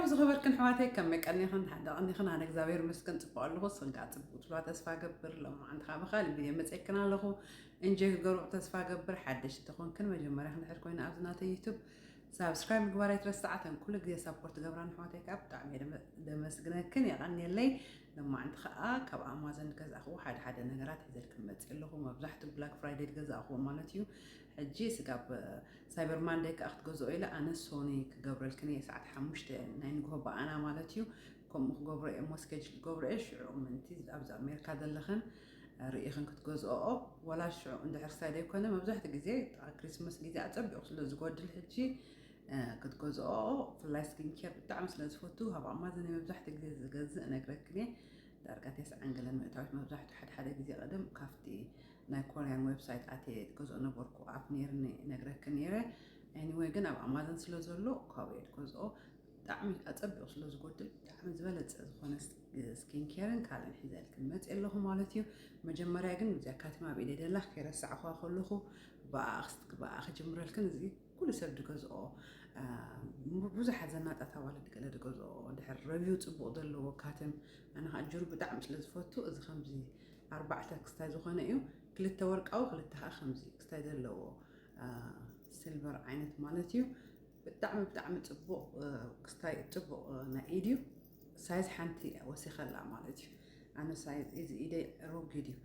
هلو زخبر كن حواتي كم مكاني خن حدا عندي خن أنا إكزابير مسكن تبقى له صنقات تبوت لا تسفى قبر لما عند خام خالي بدي مسكنا له إنجي قرب تسفى قبر حدش تكون كل مجمرة خن حركوين أبنات يوتيوب سبسكرايب قبارة رسعتهم كل جديد سبورت قبران حواتي كاب تعمير دمسكنا كن يعني اللي لما عند خاء كاب أمازون كذا أخو حد نجارات هذا الكلمات اللي هو مبزحت بلاك فرايدي كذا أخو مالتيو حجي سكاب سايبر مانديك أخت جزء إلى أنا سوني قبر الكنية ساعة حمشت نين جوبا أنا مالتيو كم قبر مسكج قبر إيش عمنتي أبز أمريكا دلخن رئيخن كنت جزء ولا شو عند حرسايدي كنا مبزحت جزء كريسماس جزء أتبع أصل زوجود الحجي كنت جزء في اللايسكين كير بتاع مثل زفوتوها بعمازني مبزحت جزء نقرأكني درجات يسعى أنجلا متعرف مبزحت حد جزء قدم كافتي نايكوريان ويب سايت أتي جزء نبركو أبنير نقرأكنيره anyway جنا بعمازن سلزلو كابير جزء تعمل أتبع أصل زوجود تعمل زبالة زخون سكين كيرن كالن حذاء الكلمات اللي هم مالتيو مجمرة جن زكاة ما بيدي دلله خير الساعة خلوه بأخ جمرة الكن زي كل سبب جزء بوزح زنات أتوالد كلا جزء ده الريفيو تبغى ضلوا كاتم أنا هأجر بدعم مثل زفوتو إذا خمسة 4 كستاي زخانة إيو كل التورق أو كلتها 5 كستاي دلوا سيلفر عينت مالتيو بدعم تبغى كستاي تبغى نايديو سايز حنتي وسيخة لا مالتيو أنا سايز إذا إيدي روجيديو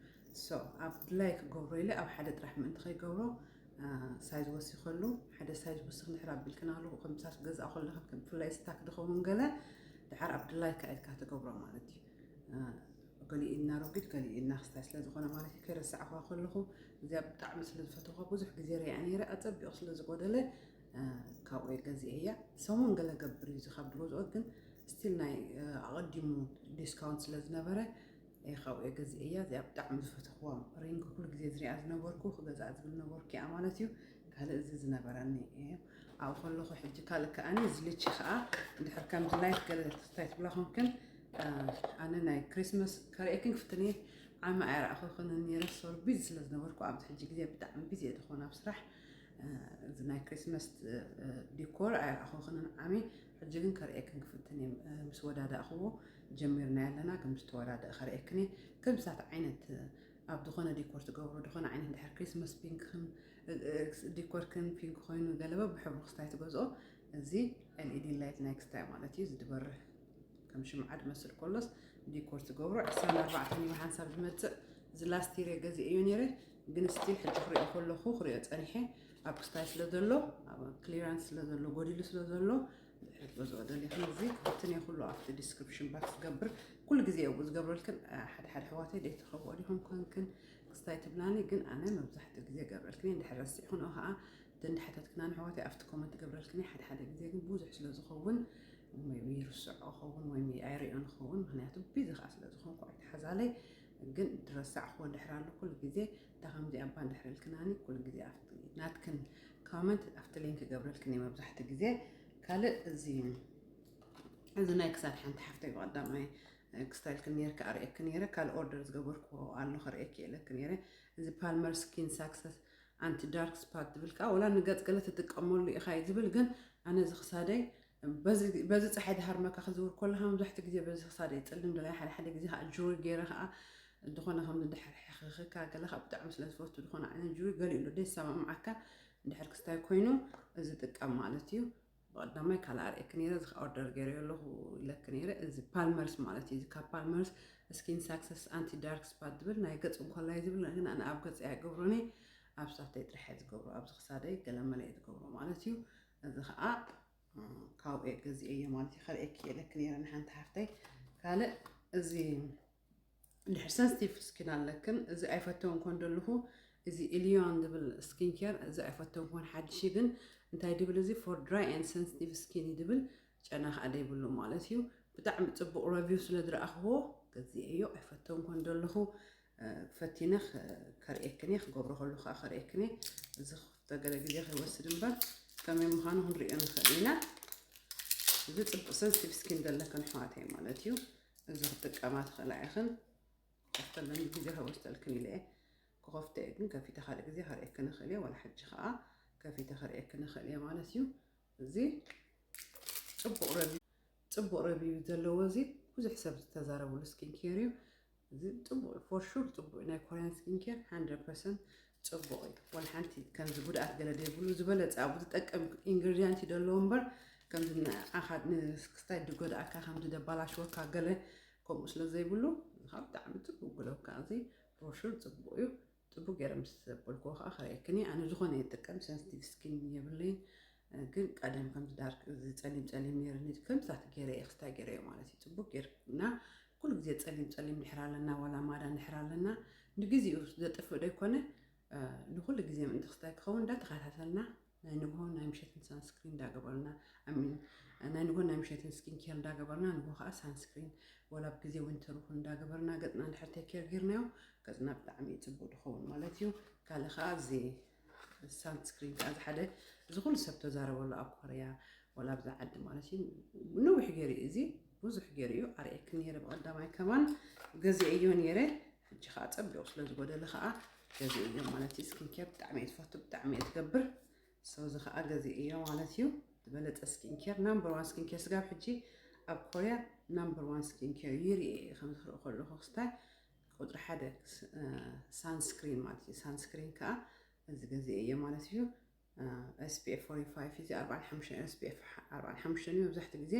عبد لايك جوريلي أو حدا راح من تخي جورو سايز وسيخلو حدا سايز وسخ نحراب بالكنالو وخمسات جزء أخلها كم فلا يستاك دخون قلا دحر عبد الله كأيد كات جورو مالتي قالي إننا روجيت قالي إننا خستاس لازخونا مالتي كير الساعة أخلهم زي بتاع مثل الفتوى بوزح جزيرة يعني رأت بيوصل زقودله كاوي جزئية سوون قلا قبري زخاب دروز أجن ستيلنا أقدموا ديسكاونتس لازنبره خاوي جزئية زي بتاع مثل الفتوى رينج كل جزء زري أزنبركو خجزء أزنبركي أمانتيو هلا إزاز نبرني أو خلوا حج كالك أنا زلت شخاء اللي حكام لايف قال تستيت بلا ممكن أنا ناي كريسماس كاريكينج فتني عم أعرف أخو خلنا نيرسول بيز لازم نوركو عبد حج جديد بتاع بيزي دخونا بصراحة ناي كريسماس ديكور أعرف أخو خلنا عمي حجين كاريكينج فتني مسودة دا أخوه جمرنا لنا كم استوارد كاريكني كم ساعة عينت عبد خنا ديكور تجور دخونا عينه ده كريسماس بينك ديكور كان بينك خوين وقلبه بحب خستايت جزء زي LED لايت نيكست تايم على تيز دبر كم شمعة مسر كلص ديكور تجور السنة 4 تاني واحد صار بمت زلاستيري جزء يونيري جنستيل حتى خري أخو خري أتنيحه أبو ستايس لذلو أبو كليرانس لذلو بوديلس لذلو الجزء ده اللي خلزيك التاني كله في الديسكريبشن باكس قبر كل جزء أبوز قبر لكن حد حواتي ده تخبريهم كان ستايت بلاني جن أنا مبزحت جزء قبر لكن عند حرسي هون أها تند حتى تكنان حواتي أفتكم أنت قبر لكن حد جزء بوز حسل زخون وما يرسع خون وما يعريون خون هنياتو بيزخ أصل زخون قاعد حزالي جن درسع خون دحران كل جزء تهم دي أبان دحر الكناني كل جزء أفتني ناتكن كومنت أفتلينك قبر لكن مبزحت جزء كله زين إذا ناكسر حنت حفتي قدامي ستايل كنير كأري كنيرة كال أوردرز قبركوا على خريكي إلى كنيرة إذا بالمر سكين ساكسس أنت دارك سبات بالك أولا نقد قلت تتأمل لي أخاي زبلجن أنا زخصادي بز صحيح هرمك أخذور كلها مزحت جزء بز زخصادي تقلم دلائي حد جزء الجوري جيرها دخونا هم ندحر حقيقة كلا خبط عمس لازفوت دخونا عنا الجوري قال له ليش سما معك ندحر كستايل كوينو إذا تتأملتيو قدامي كلا أري كنيرة زخ أوردر جيريلو ولا كنيرة إذا بالمرز مالتي إذا كبالمرز سكين ساكسس أنتي دارك سبات دبل نايقت وكلا يدبل لكن أنا أبغى أقبرني أبصح تيترح يتقبر أبصح صادق كلام ملا يتقبر مالتيو إذا خاء كاو جزئية مالتي خليك يلا كنيرة نحن تحفتي كلا إذا الحسن ستيف سكين لكن إذا عفتهم كندلهو إذا إليون دبل سكين كير إذا عفتهم كون حد شيء انتي دبل زي for dry and sensitive skin دبل أنا خادي بلو مالتيو بتعمل تبغى ريفيو سلدر أخوه كذي عفتهم كندلهو فتينخ كريكني خبره له آخر إكني إذا تقدر جديه خواسر بقى كمان مهانهم ريان خلينا إذا تبغى sensitive skin دلك كان حواتي مالتيو إذا تقامات خلاعخن أفتلنا جديه خواسر الكني له كخفت إكن كفي تخلي جديه هر إكن خليه ولا حد خاء كفي تخلي إكن خليه مالتيو زي تبغى ريفيو ጽቡቕ ረቪው ዘለዎ እዚ ብዙሕ ሰብ ዝተዛረበሉ ስኪን ኬር እዩ እዚ ጽቡቕ ፎር ሹር ጽቡቕ ናይ ኮሪያን ስኪን ኬር 100% ጽቡቕ እዩ ወላ ሓንቲ ከምዚ ጉድኣት ገለ ደይብሉ ዝበለፀ ኣብኡ ዝጠቅም ኢንግሪዲየንት ዘለዎ እምበር ከምዚ ንዓኻ ንክስታይ ድጎድኣካ ከምዚ ደባላሽወካ ገለ ከምኡ ስለ ዘይብሉ ካብ ብጣዕሚ ጽቡቕ ብለውካ እዚ ፎር ሹር ጽቡቕ እዩ ጽቡቕ ገይረ ምስ ዘበልክዎ ከዓ ክረአየክኒ ኣነ ዝኾነ ይጥቀም ሴንሲቲቭ ስኪን የብለይን ግን ቀደም ከምዚ ዳርክ ጸሊም ነይርኒ ከምዛት ገይረ ክስታይ ገይረ ማለት እዩ ጽቡቕ ጌርና ኩሉ ግዜ ጸሊም ድሕር ኣለና ዋላ ማዳ ድሕር ኣለና ንግዚኡ ዘጥፍእ ደይኮነ ንኩሉ ግዜ ምእንቲ ክስታይ ክኸውን እንዳተኸታተልና ናይ ንግሆን ናይ ምሸትን ሳንስክሪን እንዳገበርና ኣሚን ናይ ንግሆን ናይ ምሸትን ስኪን ኬር እንዳገበርና ንግሆ ከዓ ሳንስክሪን ወላ ብግዜ ዊንተር ይኹን እንዳገበርና ገፅና እንድሕር ቴኬር ጌርናዮ ገፅና ብጣዕሚ ጽቡቕ ድኸውን ማለት እዩ ካልእ ከዓ እዚ ሳንስክሪን ከዓ ሓደ እዚ ኩሉ ሰብ ተዛረበሉ ኣብ ኮርያ ወላ ብዛ ዓዲ ማለት እዩ ነዊሕ ገይሩ እዚ ብዙሕ ገይሩ እዩ ኣርኤክን ነይረ ብቐዳማይ ከማን ገዚአዮ ነይረ ሕጂ ከዓ ፀቢቑ ስለ ዝጎደለ ከዓ ገዚአዮ ማለት እዩ ስኪን ኬር ብጣዕሚ እየ ትፈቱ ብጣዕሚ እየ ትገብር ሰው እዚ ከዓ ገዚአዮ ማለት እዩ ዝበለጠ ስኪን ኬር ናምበር ዋን ስኪን ኬር ስጋብ ሕጂ ኣብ ኮርያ ናምበር ዋን ስኪን ኬር ይርኢ ከም ዝኽርኢ ከለኹ ክስታይ ቁጥሪ ሓደ ሳንስክሪን ማለት እዩ ሳንስክሪን ከዓ እዚ ገዚአዮ ማለት እዩ SPF 45 እዚ 45 SPF 45 እዩ መብዛሕትኡ ግዜ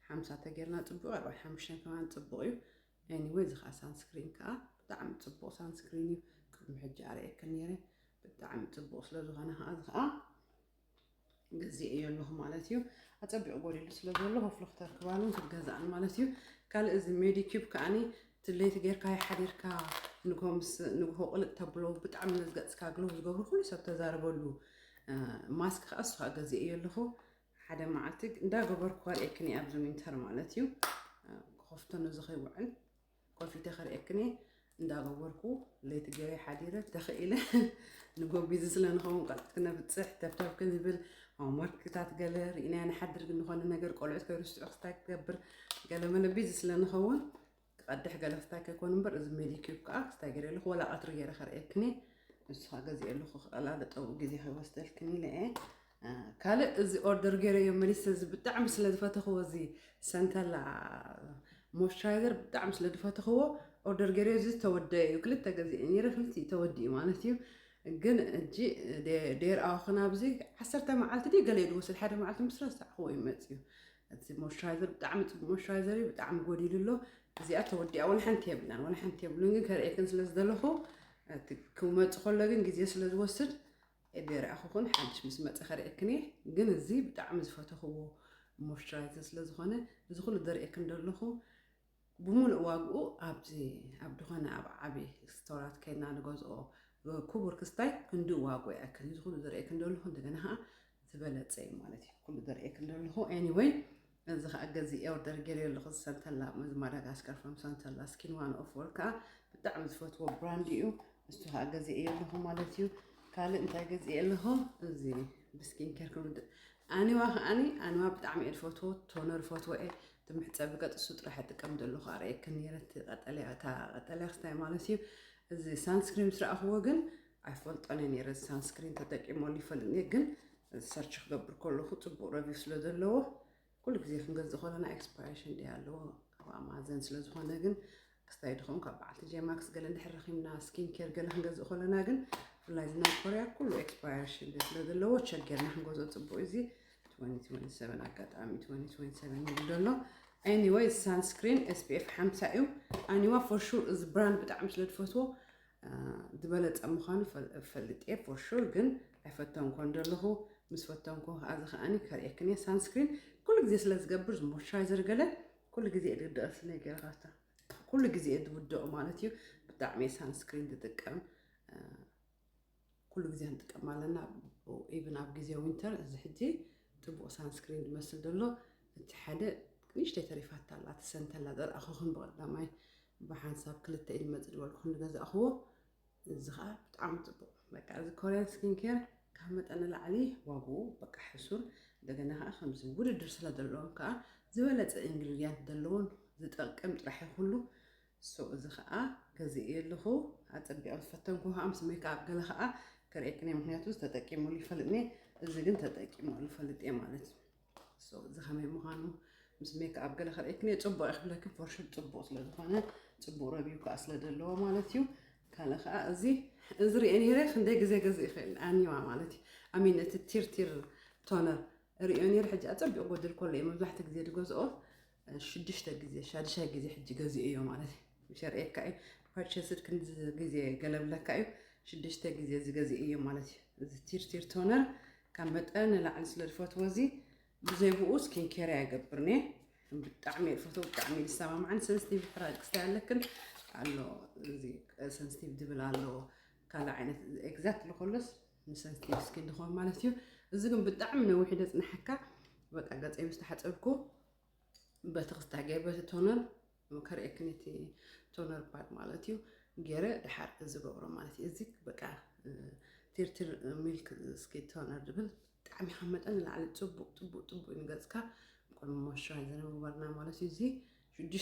50 ተገይርና ጽቡቕ 45 ከማን ጽቡቕ እዩ anyway እዚ ከዓ ሳንስክሪን ከዓ ብጣዕሚ ጽቡቕ ሳንስክሪን እዩ ቅድሚ ሕጂ ኣርኤክን ነይረ ብጣዕሚ ጽቡቕ ስለ ዝኾነ ከዓ እዚ ከዓ ገዚአዮ ኣለኹ ማለት እዩ ኣፀቢቑ ጎዲሉ ስለ ዘሎ ከፍሎ ክተርክባሉን ክትገዛእን ማለት እዩ ካልእ እዚ ሜዲኪዩብ ከዓኒ ትለይቲ ጌርካ ሓዲርካ ንግሆ ቅልጥ ተብሎ ብጣዕሚ ንዝገፅካ ግሎቭ ዝገብሩ ኩሉ ሰብ ተዛረበሉ ማስክ ከዓ እሱ ከዓ ገዚአዮ ኣለኹ ሓደ መዓልቲ እንዳገበርኩ ኣርኤክኒ ኣብዚ ዊንተር ማለት እዩ ከፍቶ ነዚ ከይውዕል ኮፊተ ከርኤክኒ እንዳገበርኩ ለይቲ ገይረ ሓዲረ ተኽኢለ ንግሆ ቢዚ ስለንኸውን ቀልጢት ክነብፅሕ ተብታብ ክንዝብል ሆምወርክታት ገለ ርኢና ንሓድር ዝኾነ ነገር ቆልዑት ከይርስዑ ክስታይ ክገብር ገለ መለ ቢዚ ስለንኸውን ክቐድሕ ገለ ክስታይ ከይኮኑ እምበር እዚ ሜዲኪዩብ ከዓ ክስታይ ገይረ ኣለኹ ወላ ቀትሪ ገይረ ከርኤክኒ ንሱ ከዓ ገዚአ ኣለኹ ቀላል ጠብኡ ግዜ ከይወስደልክኒ ኢለ ካልእ እዚ ኦርደር ገይረዮ መሊሰ እዚ ብጣዕሚ ስለ ዝፈተኽዎ እዚ ሰንተላ ሞይስቸራይዘር ብጣዕሚ ስለ ዝፈተኽዎ ኦርደር ገይረዮ እዚ ተወደአ እዩ ክልተ ገዚአ ነይረ ክልቲኡ ተወዲኡ ማለት እዩ ግን እጂ ደር ኣዋኽና ኣብዚ 10 መዓልቲ ዲ ገለ ይድወስድ ሓደ መዓልቲ ምስ ረሳዕኽዎ ይመፅእ እዩ እዚ ሞይስቸራይዘር ብጣዕሚ ጽቡቕ ሞይስቸራይዘር እዩ ብጣዕሚ ጎዲሉ ኣሎ እዚኣ ተወዲኣ ወላ ሓንቲ የብላን ወላ ሓንቲ የብሉን ግን ከርኤክን ስለ ዝደለኹ ክመፅእ ከሎ ግን ግዜ ስለ ዝወስድ ደርኣኹን ሓድሽ ምስ መፀ ከርኤክኒ ግን እዚ ብጣዕሚ ዝፈተኽዎ ሞይስቸራይዘር ስለ ዝኾነ እዚ ኩሉ ዘርኤክን ዘለኹ ብምሉእ ዋግኡ ኣብዚ ኣብ ድኾነ ኣብ ዓብዪ ስቶራት ከይድና ንገዝኦ ክቡር ክስታይ ክንዲ ዋግኡ ይኣክል እዚ ኩሉ ዘርኤክን ዘለኹ እንደገና ከዓ ዝበለፀ እዩ ማለት እዩ ኩሉ ዘርኤክን ዘለኹ ኤኒዌይ እዚ ከዓ ገዚአ ኦርደር ገይረ ኣለኹ ሰንተላ ማዳጋስካር ፍሮም ሰንተላ ስኪን ዋን ኦፍ ወር ከዓ ብጣዕሚ ዝፈትዎ ብራንድ እዩ እሱ ከዓ ገዚአ ኣለኹ ማለት እዩ ካልእ እንታይ ገዚአ ኣለኹ እዚ ብስኪን ኬር ክምድ ኣኒዋ ከዓኒ ኣኒዋ ብጣዕሚ እየ ዝፈትዎ ቶነር ፈትዎ እየ ትምሕፀቢ ገፅ እሱ ጥራሕ እጥቀም ዘለኹ ኣርኤክን ነይረት ቀጠልያ ክስታይ ማለት እዩ እዚ ሳንስክሪን ምስ ረኣኽዎ ግን ኣይፈልጦን እየ ነይረ ሳንስክሪን ተጠቂሞሉ ይፈልጥ ግን ሰርች ክገብር ከለኹ ጽቡቕ ረቪው ስለ ዘለዎ ኩሉ ግዜ ክንገዝእ ከለና ኤክስፓይሬሽን ዴ ኣለዎ ካብ ኣማዘን ስለ ዝኾነ ግን ክስታይ ድኸውን ካብ በዓልቲ ጄማክስ ገለ እንድሕር ረኺብና ስኪን ኬር ገለ ክንገዝእ ከለና ግን ብፍላይ እዚ ናይ ኮርያ ኩሉ ኤክስፓይሬሽን ስለ ዘለዎ ቸገርና ክንገዝኦ ጽቡቕ እዚ 2027 ኣጋጣሚ 2027 ይብል ዘሎ ኤኒዌይ ሳንስክሪን SPF 50 እዩ ኣኒዋ ፎር ሹር እዚ ብራንድ ብጣዕሚ ስለ ዝፈትዎ ዝበለፀ ምዃኑ ፈልጥ እየ ፎር ሹር ግን ኣይፈተውን ኮን ዘለኹ ምስ ፈተንኩ ከዓ እዚ ከዓኒ ከርኤክኒ ሳንስክሪን ኩሉ ግዜ ስለ ዝገብር ሞይስቸራይዘር ገለ ኩሉ ግዜ ድግደእ ስለ ገይርካታ ኩሉ ግዜ ድውድቕ ማለት እዩ ብጣዕሚ ሳንስክሪን ዝጥቀም ኩሉ ግዜ ንጥቀም ኣለና ኢቭን ኣብ ግዜ ዊንተር እዚ ሕጂ ጽቡቕ ሳንስክሪን ዝመስል ዘሎ እቲ ሓደ ንእሽተይ ተሪፋታ ኣላ ተሰንተላ ዘርኣኽኹን ብቐዳማይ ብሓንሳብ ክልተ ኢድ መፅእ ዝበልኩ ንገዛእኽዎ እዚ ከዓ ብጣዕሚ ጽቡቕ በቃ እዚ ኮርያን ስኪን ኬር ካብ መጠን ንላዕሊ ዋግኡ በቃ ሕሱር እንደገና ከዓ ከምዚ ውድድር ስለ ዘለዎም ከዓ ዝበለፀ ኢንግሪድየንት ዘለዎን ዝጠቅም ጥራሕ ኩሉ እዚ ከዓ ገዚአ ኣለኹ ኣፀቢቑ ዝፈተንኩ ከዓ ምስ ሜክኣፕ ገለ ከዓ ከርኤክኒ ምክንያቱ ተጠቂሙሉ ይፈልጥኒ እዚ ግን ተጠቂሙሉ ይፈልጥ እየ ማለት እዩ እዚ ከመይ ምዃኑ ምስ ሜክ ኣብ ገለ ከርእየክኒ ፅቡቅ ይኽብለክን ፎርሹር ፅቡቅ ስለ ዝኾነ ፅቡቅ ረቢዩ ከዓ ስለ ዘለዎ ማለት እዩ ካልእ ከዓ እዚ ሪአ ነይረ ክንደይ ግዜ ገዝእ ይኽእል ኣኒዋ ማለት እዩ ኣሚን እቲ ቲርቲር ቶነር ሪኦ ነይረ ሕጂ ኣፀቢቑ ጎድል ኮሎ እየ መብዛሕትኡ ግዜ ዝገዝኦ 6 ግዜ 6 ግዜ ሕጂ ገዚእ እዮ ማለት እዩ ሸርኤካ እዩ ፐርቸስድ ክንዲ ግዜ ገለብለካ እዩ 6 ግዜ ዝገዚእ እዮ ማለት እዩ እዚ ቲርቲር ቶነር ካብ መጠን ንላዕሊ ስለ ዝፈትዎ እዚ ብዘይብኡ ስኪን ኬር ኣይገብርኒ ብጣዕሚ ዝፈትዎ ብጣዕሚ ዝሰማምዓን ሰንስቲቭ ሕራቅ ክስታይ ኣለክን ኣሎ እዚ ሰንስቲቭ ድብል ኣሎ ካልእ ዓይነት ኤግዛክት ዝኮለስ ንሰንስቲቭ ስኪን ድኾን ማለት እዩ እዚ ግን ብጣዕሚ ነዊሕ ደፅንሐካ በቃ ገፀይ ምስ ተሓፀብኩ በቲ ክስታይ ገይረ በቲ ቶነር ከርእየክኒ እቲ ቶነር ፓድ ማለት እዩ ገይረ ድሓር ዝገብሮ ማለት እዩ እዚ በቃ ቲርቲር ሚልክ ስኪን ቶነር ድብል ብጣዕሚ ካብ መጠን ንላዕሊ ፅቡቅ ንገፅካ ቆልሞ ሞይስቸራይዘር ምግባርና ማለት እዩ እዚ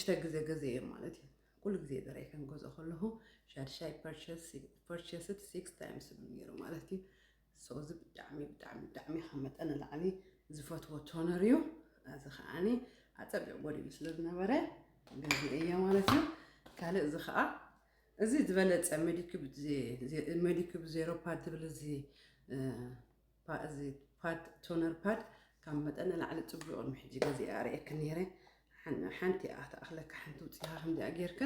6 ግዜ ገዝአ እየ ማለት እዩ ኩሉ ግዜ ደረይ ከም ገዝኦ ከለኹ ሻድሻይ ፐርቸስድ 6 ታይምስ ነይሩ ማለት እዩ እዚ ብጣዕሚ ካብ መጠን ንላዕሊ ዝፈትዎ ቶነር እዩ እዚ ከዓኒ ኣፀቢቑ ጎዲሉ ስለ ዝነበረ ገዚአ እየ ማለት እዩ ካልእ እዚ ከዓ እዚ ዝበለፀ ሜዲክብ ዜሮ ፓድ ትብል እዚ ፓድ ቶነር ፓድ ካብ መጠን ንላዕሊ ፅቡቅ ቅድሚ ሕጂ ገዚአ ኣርእየክ ነይረ ሓንቲ ኣተኣኽለካ ሓንቲ ውፅኢኻ ከምዚኣ ጌርካ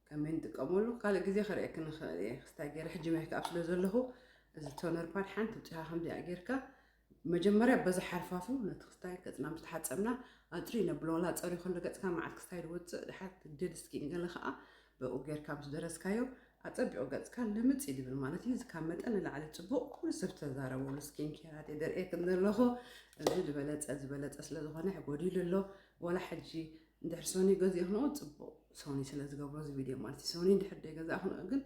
ከመይ ንጥቀመሉ ካልእ ግዜ ከርእየክ ንኽእል እየ ክስታይ ገይረ ሕጂ ሜክኣፕ ስለ ዘለኹ እዚ ቶነር ፓድ ሓንቲ ውፅኢኻ ከምዚኣ ጌርካ መጀመርያ በዛ ሓርፋፉ ነቲ ክስታይ ገፅና ምስ ተሓፀብና ኣጥሪ ነብሎ ወላ ፀሪዩ ከሎ ገፅካ መዓት ክስታይ ዝወፅእ ድሓር ድል ስኪን ገለ ከዓ ብኡ ጌርካ ምስ ደረስካዮ ኣፀቢቑ ገፅካ ልምፅ ይድብል ማለት እዩ እዚ ካብ መጠን ንላዕሊ ፅቡቅ ኩሉ ሰብ ተዛረበሉ ስኪን ኬራት ደርእየክ ዘለኹ እዚ ዝበለፀ ስለ ዝኾነ ጎዲሉ ኣሎ ወላ ሕጂ እንድሕር ሶኒ ገዚኡ ክነኦ ፅቡቅ ሶኒ ስለ ዝገብሮ እዚ ቪድዮ ማለት እዩ ሶኒ እንድሕር ደገዛእ ክነኦ ግን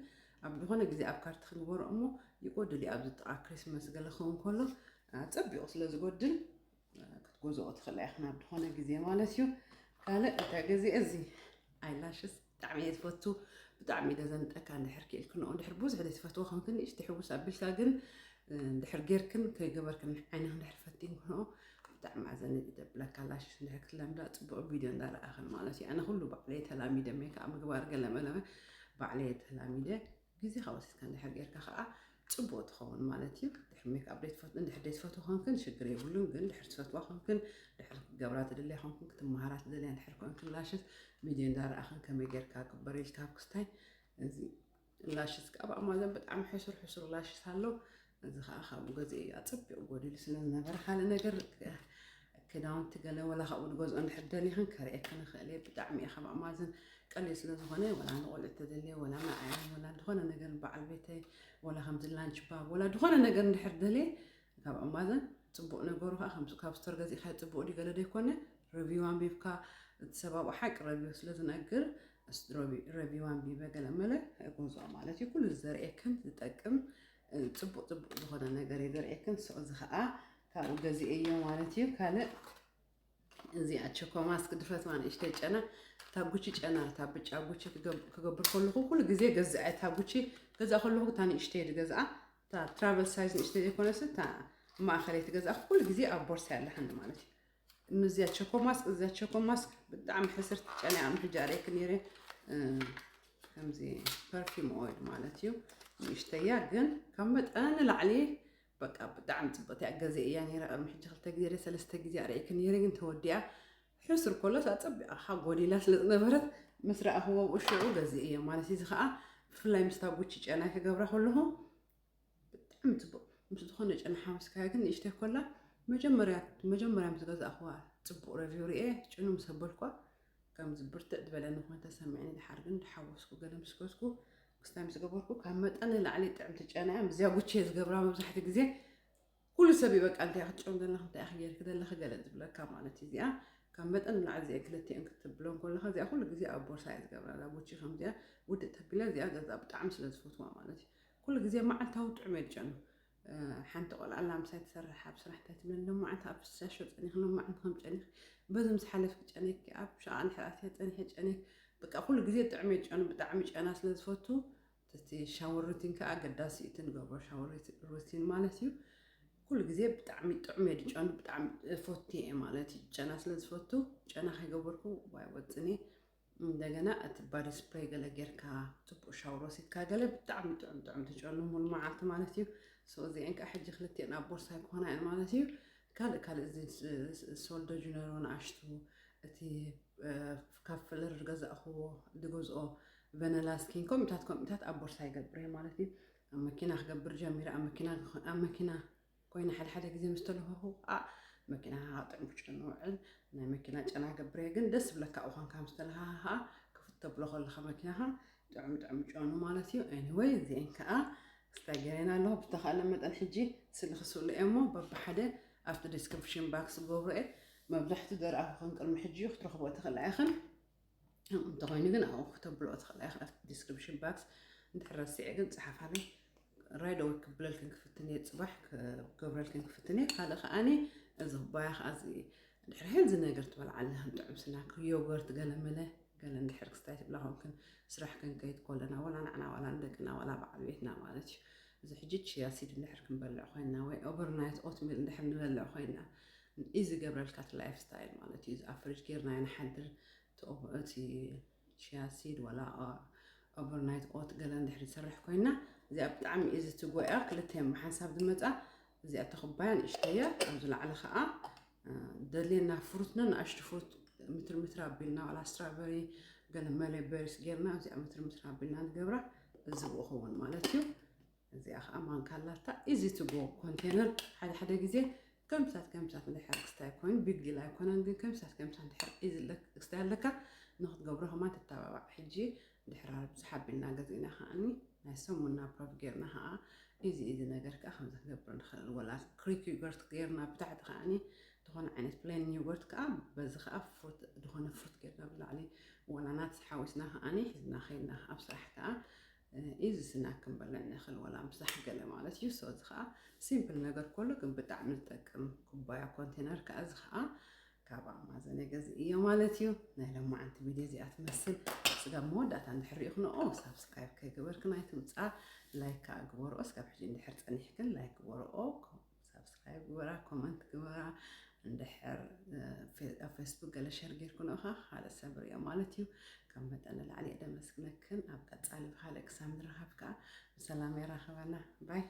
ኣብ ዝኾነ ግዜ ኣብ ካርት ክግበሮ እሞ ይጎድል እዩ ኣብዚ ጥቃ ክሪስመስ ገለ ክኸውን ከሎ ፀቢቑ ስለ ዝጎድል ክትገዝኦ ትኽእል ኢኻ ናብ ዝኾነ ግዜ ማለት እዩ ካልእ እንታይ ገዚአ እዚ ኣይላሽስ ብጣዕሚ እየ ዝፈቱ ብጣዕሚ ደዘንጠካ እንድሕር ክኢልክንኦ እንድሕር ብዙሕ ዘይትፈትዎ ከምክን ንእሽተይ ሕጉስ ኣቢልካ ግን እንድሕር ጌርክን ከይገበርክን ዓይንክ እንድሕር ፈቲንክንኦ ብጣዕሚ ኣዘንጥ ይደብለካ ላሽስ እንድሕር ክትለምዳ ፅቡቅ ቪድዮ እንዳረኣኽን ማለት እዩ ኣነ ኩሉ ባዕለየ ተላሚደ ሜክኣፕ ምግባር ገለመለመ ባዕለየ ተላሚደ ግዜ ወሲድካ እንድሕር ጌርካ ከዓ ፅቡቅ ትኸውን ማለት እዩ ድሕር ሜክኣፕ እንድሕር ዘይትፈትዎ ከምክን ሽግር የብሉን ግን ድሕር ትፈትዋ ከምክን ድሕር ክትገብራ ትድልያ ከምክን ክትመሃራ ትደልያ እንድሕር ኮንክን ላሽስ ቪድዮ እንዳረኣኽን ከመይ ጌርካ ክበር ኢልካ ኣብ ክስታይ እዚ ላሽስ ኣብ ኣማዞን ብጣዕሚ ሕሱር ላሽስ ኣሎ እዚ ከዓ ካብኡ ገዚአ እዩ ኣፀቢቑ ጎዲሉ ስለዝነበረ ካልእ ነገር ክዳውንቲ ገለ ወላ ካብኡ ዝገዝኦ እንድሕር ደሊኽን ከርእየክ ንኽእል እየ ብጣዕሚ እየ ካብ ኣማዞን ቀሊል ስለ ዝኾነ ወላ ንቆልዑ ተደልየ ወላ ንዓያ ወላ ዝኾነ ነገር በዓል ቤተይ ወላ ከምዚ ላንች ባግ ወላ ዝኾነ ነገር እንድሕር ደልየ ካብ ኣማዞን ፅቡቅ ነገሩ ከዓ ካብ ስቶር ገዚእካ ፅቡቅ ዲ ገለ ደይኮነ ሪቪው ኣንቢብካ እትሰባብኦ ሓቂ ረቢዩ ስለ ዝነግር ረቢው ኣንቢበ ገለመለ ገዝኦ ማለት እዩ ኩሉ ዘርእየክን ዝጠቅም ፅቡቅ ዝኾነ ነገር እዩ ዘርእየክን እዚ ከዓ ካብኡ ገዚአ እዮ ማለት እዩ ካልእ እዚኣ ቸኮ ማስክ ድፈትዋ ንእሽተይ ጨና እታ ጉቺ ጨና እታ ብጫ ጉቺ ክገብር ከለኹ ኩሉ ግዜ ገዝአ እታ ጉቺ ገዛእ ከለኹ እታ ንእሽተይ ዝገዝኣ እታ ትራቨል ሳይዝ ንእሽተይ ዘይኮነስ እታ ማእኸለይ ትገዝኣ ኩሉ ግዜ ኣብ ቦርሳ ኣለሓኒ ማለት እዩ እዚኣ ቸኮ ማስክ ብጣዕሚ ሕስርቲ ጨና ኣብ ሕጂ ኣርእየክ ነይረ ከምዚ ፐርፊም ኦይል ማለት እዩ ንእሽተያ ግን ካብ መጠን ንላዕሊ በቃ ብጣዕሚ ፅብቕቲ እያ ገዚአ እያ ነይረ ቅድሚ ሕጂ 2 ግዜ 3 ግዜ ኣርእየክ ነይረ ግን ተወዲኣ ሕሱር ከሎስ ኣፀቢቓ ጎዲላ ስለ ዝነበረት ምስ ረኣኽዎ ውሽዑ ገዚአ እየ ማለት እዩ እዚ ከዓ ብፍላይ ምስታ ጉቺ ጨና ክገብራ ከለኹ ብጣዕሚ ፅቡቅ ምስ ዝኾነ ጨና ሓወስካዮ ግን ንእሽተይ ኮላ መጀመርያ ምስ ገዛእኽዋ ፅቡቅ ረቪው ርአ ጭኑ ምስ ኣበልኳ ከምዚ ብርትዕ ዝበለ ንኾነ ተሰሚዕኒ ድሓር ግን ድሓወስኩ ገለ ምስ ገዝኩ ክስታይ ምስ ገበርኩ ካብ መጠን ንላዕሊ ጥዕምቲ ጨና እያ እዚኣ ጉቺ ዝገብራ መብዛሕትኡ ግዜ ኩሉ ሰብ ይበቃ እንታይ ክትጨም ዘለካ እንታይ ክጌርክ ዘለካ ገለ ዝብለካ ማለት እዩ እዚኣ ካብ መጠን ንላዕሊ እዚኣ ክልቲአን ክትብሎም ከለካ እዚኣ ኩሉ ግዜ ኣብ ቦርሳ እያ ዝገብራ እዛ ጉቺ ከምዚኣ ውድእ ተቢላ እዚኣ ገዛ ብጣዕሚ ስለ ዝፈትዋ ማለት እዩ ኩሉ ግዜ መዓልታዊ ጥዑም እየ ዝጨኑ ሓንቲ ቆልዓ ላምሳይ ትሰርሕ ኣብ ስራሕታይ ትብለን ሎማዓንቲ ኣብ ፍሳሾ ፀኒሕ ሎማዓንቲ ከም ጨኒኽ በዚ ምስ ሓለፍክ ጨኒኽ ኣብ ሸቓን ሕራትያ ፀኒሐ ጨኒኽ በቃ ኩሉ ግዜ ጥዕሚ እየ ዝጨኑ ብጣዕሚ ጨና ስለ ዝፈቱ እቲ ሻወር ሩቲን ከዓ ኣገዳሲ እቲ ንገብሮ ሻወር ሩቲን ማለት እዩ كل جزء بتعمل طعم يدي أنا بتعمل فوتي مالتي جنا سلز فوتو جنا خيجبركو باي واتني دعنا أتباري سبراي جل جيركا تبو شاوروسي كاجل بتعمل طعم تجعله مول معك مالتي سو زي إنك أحد يخلتي أنا بورصة يكون أنا مالتي كال زي سولد جنرون عشتو تي كافلر جزء أخو دجوزه فانيلاسكين كم تات أبورصة يجبري مالتي أما كنا خجبر جميرة أما كنا كوين حد جزء مستله هو مكينة هاطع مش نوعل مكينة أنا جبري جن دس بلك أو خان كام مستلها كفت بلغ الخمكينها تعم جانو مالتيو anyway زين استجينا له بتخيل لما الحجي سنخسر لأمه بحدا after description box جوه ما بلحت در أخو خان كلام حجي يخترق بوقت خل آخر تغيني جن أو كتب بلوقت خل آخر after description box نتحرس عجن صحف عليه رايد أو قبل لكن كفتني صباح قبل لكن كفتني هذا خاني زبايخ أزي الحين زي نقدر بالعلها تعب سناك يوغرت قال مله قال إن الحرق استعجب بلا ممكن سرح كان قيد كلنا ولا أنا ولا عندنا ولا بعد بيتنا مالتش إذا حجيت شيء أسيد إن الحرق نبلع خوينا وي أوفر نايت أوت ميل إن الحرق نبلع خوينا إذا قبل الكات لايف ستايل مالتي إذا أفرج كيرنا يعني حدر تأتي شيء أسيد ولا أوفر نايت أوت قال إن الحرق سرح خوينا زي أبتعمل إذا تقوي أكلتهم حسب دمتها زي أتخبان إشتيا أنزل على خاء دليلنا فروتنا نأشت فروت متر رابينا على سترابري قال مالي بيرس جيرنا زي متر رابينا الجبرة زبو خوان مالتيو زي أخ أمان كلاتا إيزي تو جو كونتينر حدا جزء كم ساعة اللي حرق ستايل كوين بيج دي لا يكون عندي كم ساعة حرق إيزي لك ستايل لك ناخد جبرها ما تتابع حجي الحرارة بسحب لنا جزينا هاني نسمونا بروف جيرنا ها إيزي نجارك أخذ جبرنا خل ولا كريكي جرت جيرنا بتاعت خاني دهون عينت بلين يوغرت كأب بزخ أفرت دهون فرت جيرنا بالعلي ولا نات حاوسناها أني حزنا خينا أبصح كأ إيزي سناكم بلنا خل ولا أمسح قلة مالت يسود خا سيمبل نجار كله كم بتعمل تكم كوبايا كونتينر كأزخا كابا ما زني جزئية مالتيو نحن ما عند فيديو زي أتمثل سجى مودة عند حريقنا أو سبسكرايب كي جبر كنا يتمتع لايك جبر أو سكاب حجين دحر تاني حكي لايك جبر أو سبسكرايب جبر كومنت جبر ندحر في فيسبوك على شير غير كنا أخا هذا سبر يا مالتيو كم بدنا العلي أدم مسكنا كن أبقى تعلم حالك سامر هفكا سلام يا رخوانا باي